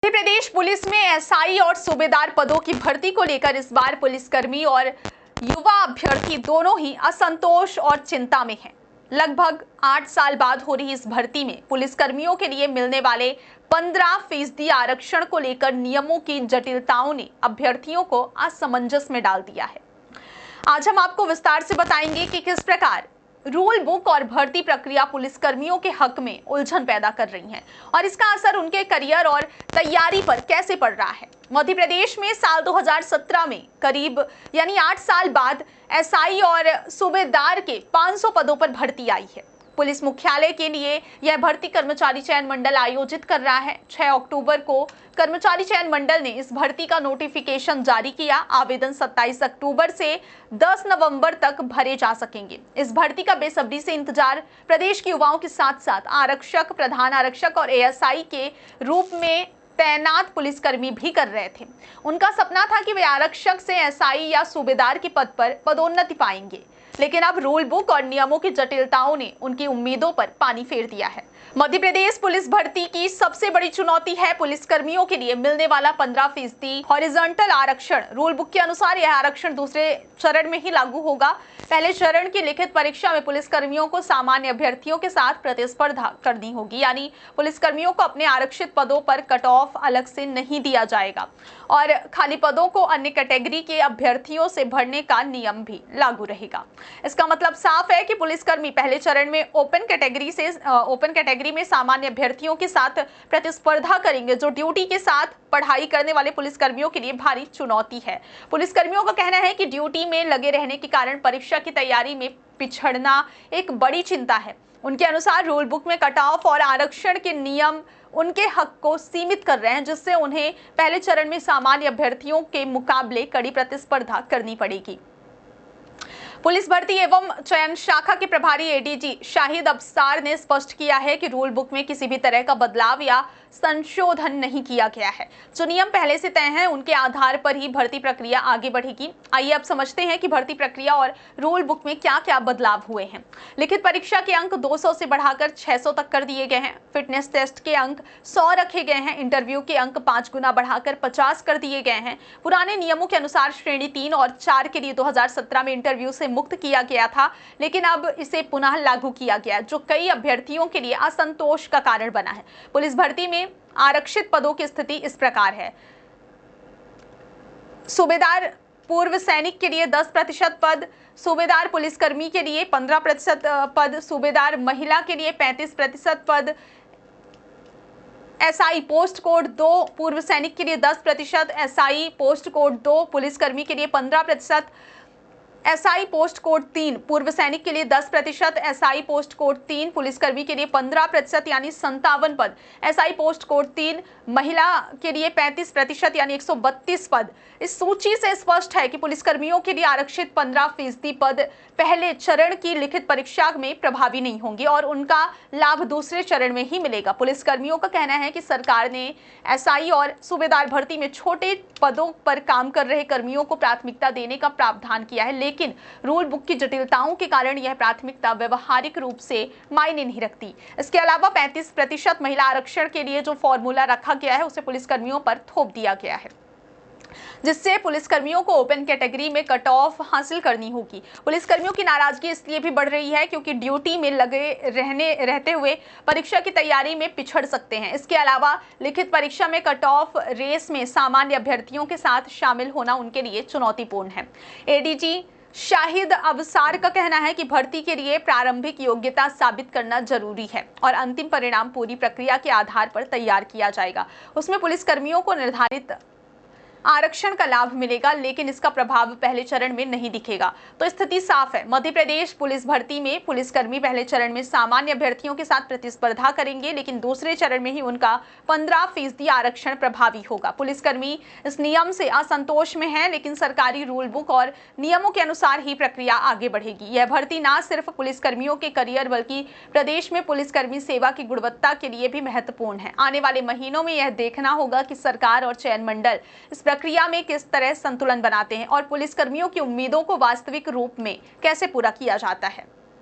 Madhya Pradesh police में SI और सूबेदार पदों की भर्ती को लेकर इस बार पुलिसकर्मी और युवा अभ्यर्थी दोनों ही असंतोष और चिंता में हैं। लगभग 8 साल बाद हो रही इस भर्ती में पुलिसकर्मियों के लिए मिलने वाले 15% आरक्षण को लेकर नियमों की जटिलताओं ने अभ्यर्थियों को असमंजस में डाल दिया है। आज हम आपको विस्तार से बताएंगे कि किस प्रकार रूल बुक और भर्ती प्रक्रिया पुलिसकर्मियों के हक में उलझन पैदा कर रही है और इसका असर उनके करियर और तैयारी पर कैसे पड़ रहा है। मध्य प्रदेश में साल 2017 में करीब 8 साल बाद एसआई और सूबेदार के 500 पदों पर भर्ती आई है। पुलिस मुख्यालय के लिए यह भर्ती कर्मचारी चयन मंडल आयोजित कर रहा है। 6 अक्टूबर को कर्मचारी चयन मंडल ने इस भर्ती का नोटिफिकेशन जारी किया। आवेदन 27 अक्टूबर से 10 नवंबर तक भरे जा सकेंगे। इस भर्ती का बेसब्री से इंतजार प्रदेश के युवाओं के साथ साथ आरक्षक, प्रधान आरक्षक और एएसआई के रूप में तैनात पुलिसकर्मी भी कर रहे थे। उनका सपना था कि वे आरक्षक से एसआई या सूबेदार के पद पर पदोन्नति पाएंगे, लेकिन अब रूल बुक और नियमों की जटिलताओं ने उनकी उम्मीदों पर पानी फेर दिया है। मध्य प्रदेश पुलिस भर्ती की सबसे बड़ी चुनौती है पुलिसकर्मियों के लिए मिलने वाला 15% हॉरिजॉन्टल आरक्षण। रूल बुक के अनुसार यह आरक्षण दूसरे चरण में ही लागू होगा। पहले चरण की लिखित परीक्षा में पुलिसकर्मियों को सामान्य अभ्यर्थियों के साथ प्रतिस्पर्धा करनी होगी, यानी पुलिसकर्मियों को अपने आरक्षित पदों पर कट ऑफ अलग से नहीं दिया जाएगा और खाली पदों को अन्य कैटेगरी के अभ्यर्थियों से भरने का नियम भी लागू रहेगा। इसका मतलब साफ है कि पुलिसकर्मी पहले चरण में ओपन कैटेगरी में सामान्य अभ्यर्थियों के साथ प्रतिस्पर्धा करेंगे, जो ड्यूटी के साथ पढ़ाई करने वाले पुलिसकर्मियों के लिए भारी चुनौती है। पुलिसकर्मियों का कहना है कि ड्यूटी में लगे रहने के कारण परीक्षा की तैयारी में पिछड़ना एक बड़ी चिंता है। उनके अनुसार रूल बुक में कट ऑफ और आरक्षण के नियम उनके हक को सीमित कर रहे हैं, जिससे उन्हें पहले चरण में सामान्य अभ्यर्थियों के मुकाबले कड़ी प्रतिस्पर्धा करनी पड़ेगी। पुलिस भर्ती एवं चयन शाखा के प्रभारी एडीजी शाहिद अफसार ने स्पष्ट किया है कि रूल बुक में किसी भी तरह का बदलाव या संशोधन नहीं किया गया है। जो नियम पहले से तय हैं उनके आधार पर ही भर्ती प्रक्रिया आगे बढ़ेगी। आइए अब समझते हैं कि भर्ती प्रक्रिया और रूल बुक में क्या क्या बदलाव हुए हैं। लिखित परीक्षा के अंक 200 से बढ़ाकर 600 तक कर दिए गए हैं। फिटनेस टेस्ट के अंक 100 रखे गए हैं। इंटरव्यू के अंक 5 गुना बढ़ाकर 50 कर दिए गए हैं। पुराने नियमों के अनुसार श्रेणी 3 और 4 के लिए 2017 में इंटरव्यू से मुक्त किया गया था, लेकिन अब इसे पुनः लागू किया गया, जो कई अभ्यर्थियों के लिए असंतोष का कारण बना है। पुलिस भर्ती में आरक्षित पदों की स्थिति इस प्रकार है। सूबेदार पूर्व सैनिक के लिए 10% पद, सूबेदार पुलिसकर्मी के लिए 15% पद, सूबेदार महिला के लिए 35% पद, एसआई पोस्ट कोड 2 पूर्व सैनिक के लिए 10%, एसआई पोस्ट कोड 2 पुलिसकर्मी के लिए 15%, एसआई पोस्ट कोड 3 पूर्व सैनिक के लिए 10%, एसआई पोस्ट कोड 3 पुलिसकर्मी के लिए 15% यानी 57 पद, एसआई पोस्ट कोड 3 महिला के लिए 35% यानी 132 पद। इस सूची से स्पष्ट है कि पुलिसकर्मियों के लिए आरक्षित 15% पद पहले चरण की लिखित परीक्षा में प्रभावी नहीं होंगे और उनका लाभ दूसरे चरण में ही मिलेगा। पुलिसकर्मियों का कहना है कि सरकार ने एसआई और सूबेदार भर्ती में छोटे पदों पर काम कर रहे कर्मियों को प्राथमिकता देने का प्रावधान किया है, लेकिन रूल बुक की जटिलताओं के कारण यह प्राथमिकता व्यवहारिक रूप से मायने नहीं रखती। इसके अलावा 35% महिला आरक्षण के लिए जो फॉर्मूला रखा गया है उसे पुलिसकर्मियों पर थोप दिया गया है, जिससे पुलिसकर्मियों को ओपन कैटेगरी में कट ऑफ हासिल करनी होगी। पुलिसकर्मियों की नाराजगी इसलिए भी बढ़ रही है क्योंकि ड्यूटी में लगे रहते हुए परीक्षा की तैयारी में पिछड़ सकते हैं। इसके अलावा लिखित परीक्षा में कट ऑफ रेस में सामान्य अभ्यर्थियों के साथ शामिल होना उनके लिए चुनौतीपूर्ण है। एडीजी शाहिद अफसार का कहना है कि भर्ती के लिए प्रारंभिक योग्यता साबित करना जरूरी है और अंतिम परिणाम पूरी प्रक्रिया के आधार पर तैयार किया जाएगा। उसमें पुलिसकर्मियों को निर्धारित आरक्षण का लाभ मिलेगा, लेकिन इसका प्रभाव पहले चरण में नहीं दिखेगा। तो स्थिति साफ है। मध्य प्रदेश पुलिस भर्ती में पुलिसकर्मी पहले चरण में सामान्य अभ्यर्थियों के साथ प्रतिस्पर्धा करेंगे, लेकिन दूसरे चरण में ही उनका 15% आरक्षण प्रभावी होगा। पुलिसकर्मी इस नियम से असंतोष में है, लेकिन सरकारी रूल बुक और नियमों के अनुसार ही प्रक्रिया आगे बढ़ेगी। यह भर्ती न सिर्फ पुलिसकर्मियों के करियर बल्कि प्रदेश में पुलिसकर्मी सेवा की गुणवत्ता के लिए भी महत्वपूर्ण है। आने वाले महीनों में यह देखना होगा कि सरकार और चयन मंडल इस प्रक्रिया में किस तरह संतुलन बनाते हैं और पुलिसकर्मियों की उम्मीदों को वास्तविक रूप में कैसे पूरा किया जाता है।